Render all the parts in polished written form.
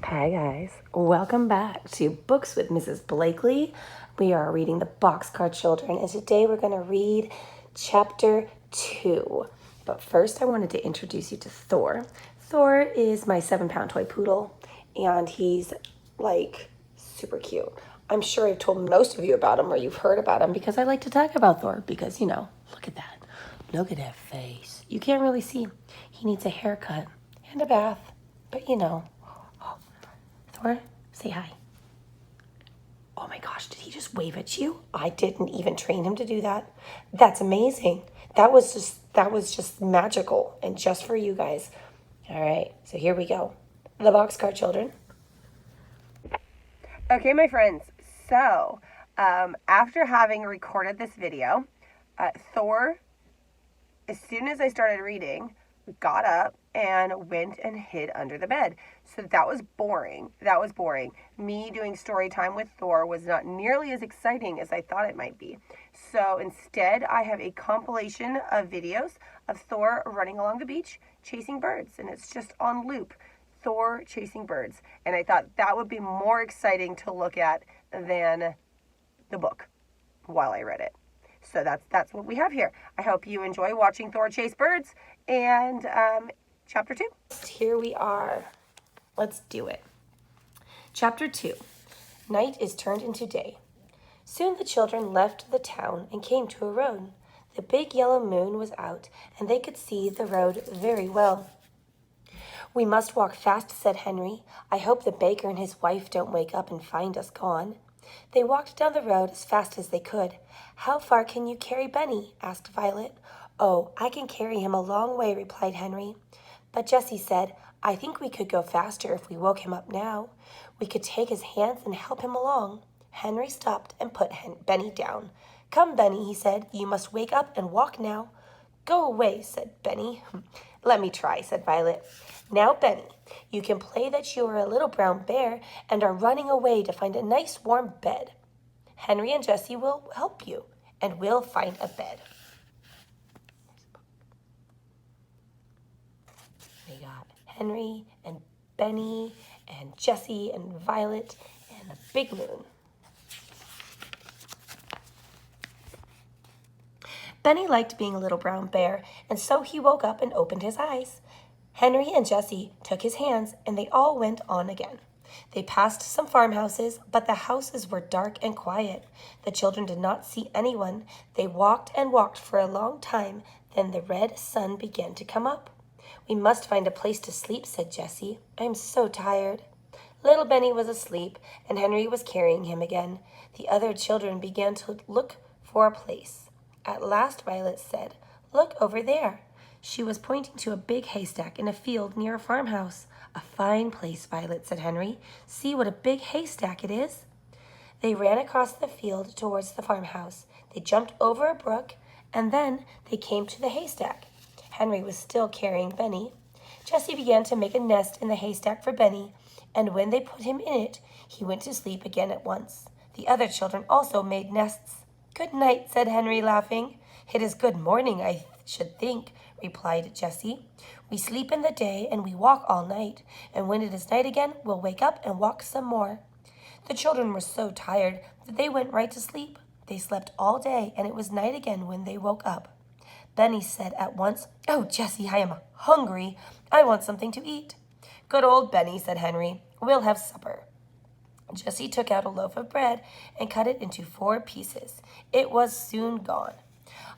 Hi guys, welcome back to Books with Mrs. Blakely. We are reading the Boxcar Children, and today we're going to read chapter 2. But first I wanted to introduce you to Thor. Thor is my 7-pound toy poodle, and he's like super cute. I'm sure I've told most of you about him or you've heard about him because I like to talk about Thor because, look at that. Look at that face. You can't really see. He needs a haircut and a bath, but Thor, say hi. Oh my gosh, did he just wave at you? I didn't even train him to do that. That's amazing. That was just magical and just for you guys. All right, so here we go. The Boxcar Children. Okay, my friends. So, after having recorded this video, Thor, as soon as I started reading, got up and went and hid under the bed. So that was boring. Me doing story time with Thor was not nearly as exciting as I thought it might be. So instead, I have a compilation of videos of Thor running along the beach chasing birds, and it's just on loop. Thor chasing birds. And I thought that would be more exciting to look at than the book while I read it. So that's what we have here. I hope you enjoy watching Thor chase birds. And chapter 2. Here we are. Let's do it. Chapter 2. Night is turned into day. Soon the children left the town and came to a road. The big yellow moon was out, and they could see the road very well. We must walk fast, said Henry. I hope the baker and his wife don't wake up and find us gone. They walked down the road as fast as they could. How far can you carry Benny? Asked Violet. Oh, I can carry him a long way, replied Henry. But Jessie said, I think we could go faster if we woke him up now. We could take his hands and help him along. Henry stopped and put Benny down. Come, Benny, he said, you must wake up and walk now. Go away, said Benny. Let me try, said Violet. Now, Benny, you can play that you are a little brown bear and are running away to find a nice warm bed. Henry and Jessie will help you, and we'll find a bed. We got Henry and Benny and Jessie and Violet and the big moon. Benny liked being a little brown bear, and so he woke up and opened his eyes. Henry and Jessie took his hands, and they all went on again. They passed some farmhouses, but the houses were dark and quiet. The children did not see anyone. They walked and walked for a long time. Then the red sun began to come up. We must find a place to sleep, said Jessie. I am so tired. Little Benny was asleep, and Henry was carrying him again. The other children began to look for a place. At last Violet said, Look over there. She was pointing to a big haystack in a field near a farmhouse. A fine place, Violet, said Henry. See what a big haystack it is. They ran across the field towards the farmhouse. They jumped over a brook, and then they came to the haystack. Henry was still carrying Benny. Jessie began to make a nest in the haystack for Benny, and when they put him in it, he went to sleep again at once. The other children also made nests. Good night, said Henry, laughing. It is good morning, I should think, replied Jessie. We sleep in the day and we walk all night, and when it is night again, we'll wake up and walk some more. The children were so tired that they went right to sleep. They slept all day, and it was night again when they woke up. Benny said at once, Oh, Jessie, I am hungry. I want something to eat. Good old Benny, said Henry. We'll have supper. Jessie took out a loaf of bread and cut it into 4 pieces. It was soon gone.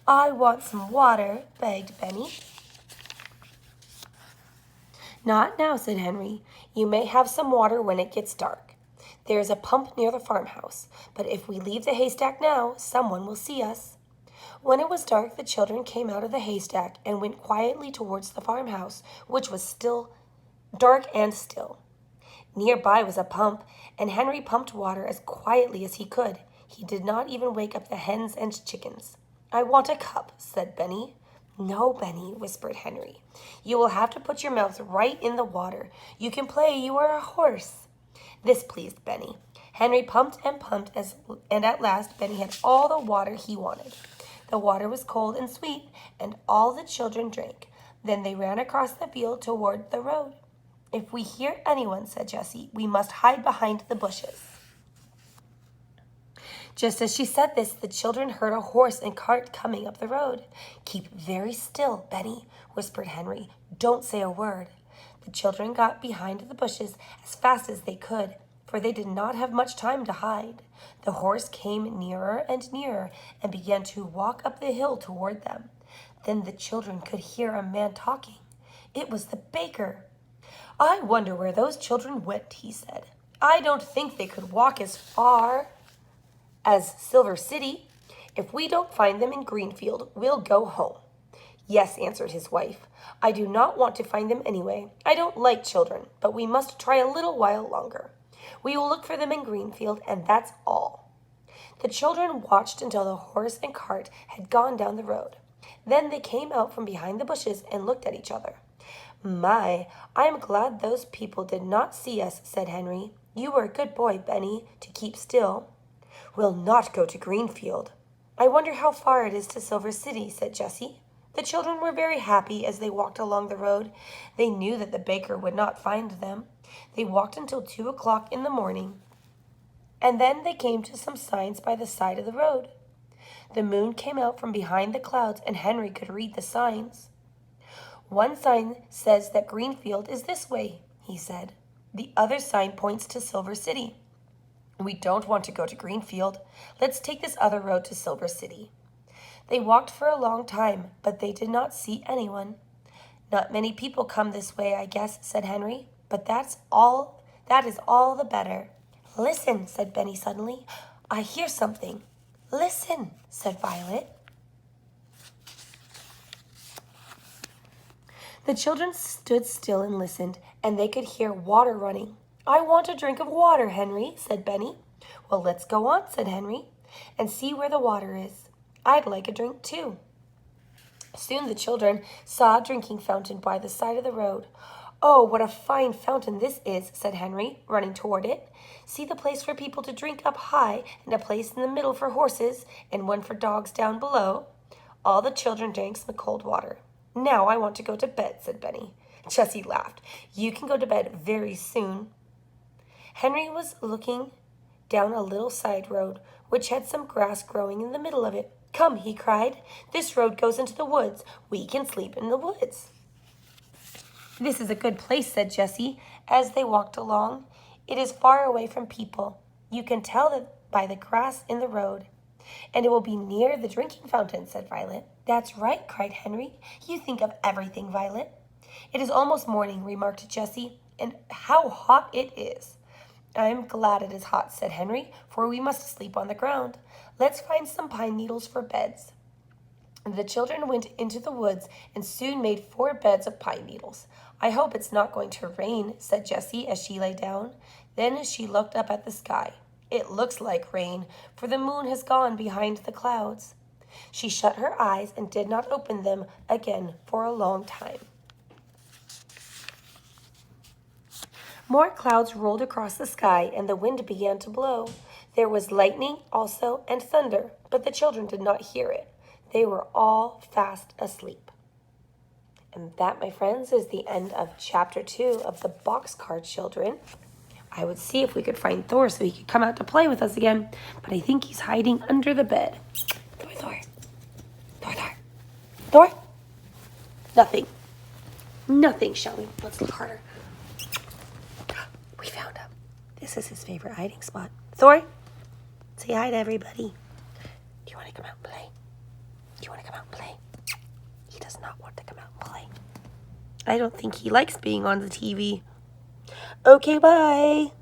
I want some water, begged Benny. Not now, said Henry. You may have some water when it gets dark. There is a pump near the farmhouse, but if we leave the haystack now, someone will see us. When it was dark, the children came out of the haystack and went quietly towards the farmhouse, which was still dark and still. Nearby was a pump, and Henry pumped water as quietly as he could. He did not even wake up the hens and chickens. I want a cup, said Benny. No, Benny, whispered Henry. You will have to put your mouth right in the water. You can play you are a horse. This pleased Benny. Henry pumped and pumped, and at last Benny had all the water he wanted. The water was cold and sweet, and all the children drank. Then they ran across the field toward the road. "If we hear anyone," said Jessie, "we must hide behind the bushes." Just as she said this, the children heard a horse and cart coming up the road. "Keep very still, Benny," whispered Henry. "Don't say a word." The children got behind the bushes as fast as they could, for they did not have much time to hide. The horse came nearer and nearer and began to walk up the hill toward them. Then the children could hear a man talking. It was the baker. "I wonder where those children went," he said. "I don't think they could walk as far as Silver City. If we don't find them in Greenfield, we'll go home." "Yes," answered his wife. "I do not want to find them anyway. I don't like children, but we must try a little while longer. We will look for them in Greenfield, and that's all." The children watched until the horse and cart had gone down the road. Then they came out from behind the bushes and looked at each other. "My, I am glad those people did not see us," said Henry. "You were a good boy, Benny, to keep still." "We'll not go to Greenfield." "I wonder how far it is to Silver City," said Jessie. The children were very happy as they walked along the road. They knew that the baker would not find them. They walked until 2 o'clock in the morning, and then they came to some signs by the side of the road. The moon came out from behind the clouds, and Henry could read the signs. "One sign says that Greenfield is this way," he said. "The other sign points to Silver City. We don't want to go to Greenfield. Let's take this other road to Silver City." They walked for a long time, but they did not see anyone. "Not many people come this way, I guess," said Henry. "But that is all the better." "Listen," said Benny suddenly. "I hear something." "Listen," said Violet. The children stood still and listened, and they could hear water running. "I want a drink of water, Henry," said Benny. "Well, let's go on," said Henry, "and see where the water is. I'd like a drink too." Soon the children saw a drinking fountain by the side of the road. "Oh, what a fine fountain this is," said Henry, running toward it. "See the place for people to drink up high, and a place in the middle for horses, and one for dogs down below." All the children drank some cold water. "Now I want to go to bed," said Benny. Jessie laughed. "You can go to bed very soon." Henry was looking down a little side road, which had some grass growing in the middle of it. "Come," he cried. "This road goes into the woods. We can sleep in the woods." "This is a good place," said Jessie, as they walked along. "It is far away from people. You can tell that by the grass in the road. And it will be near the drinking fountain," said Violet. "That's right," cried Henry. "You think of everything, Violet." "It is almost morning," remarked Jessie, "and how hot it is." "I'm glad it is hot," said Henry, "for we must sleep on the ground. Let's find some pine needles for beds." The children went into the woods and soon made 4 beds of pine needles. "I hope it's not going to rain," said Jessie as she lay down. Then she looked up at the sky. "It looks like rain, for the moon has gone behind the clouds." She shut her eyes and did not open them again for a long time. More clouds rolled across the sky, and the wind began to blow. There was lightning also and thunder, but the children did not hear it. They were all fast asleep. And that, my friends, is the end of Chapter 2 of the Boxcar Children. I would see if we could find Thor so he could come out to play with us again, but I think he's hiding under the bed. Thor, Thor. Thor, Thor. Thor? Nothing. Nothing, shall we? Let's look harder. We found him. This is his favorite hiding spot. Thor, say hi to everybody. Do you want to come out and play? Do you want to come out and play? He does not want to come out and play. I don't think he likes being on the TV. Okay, bye.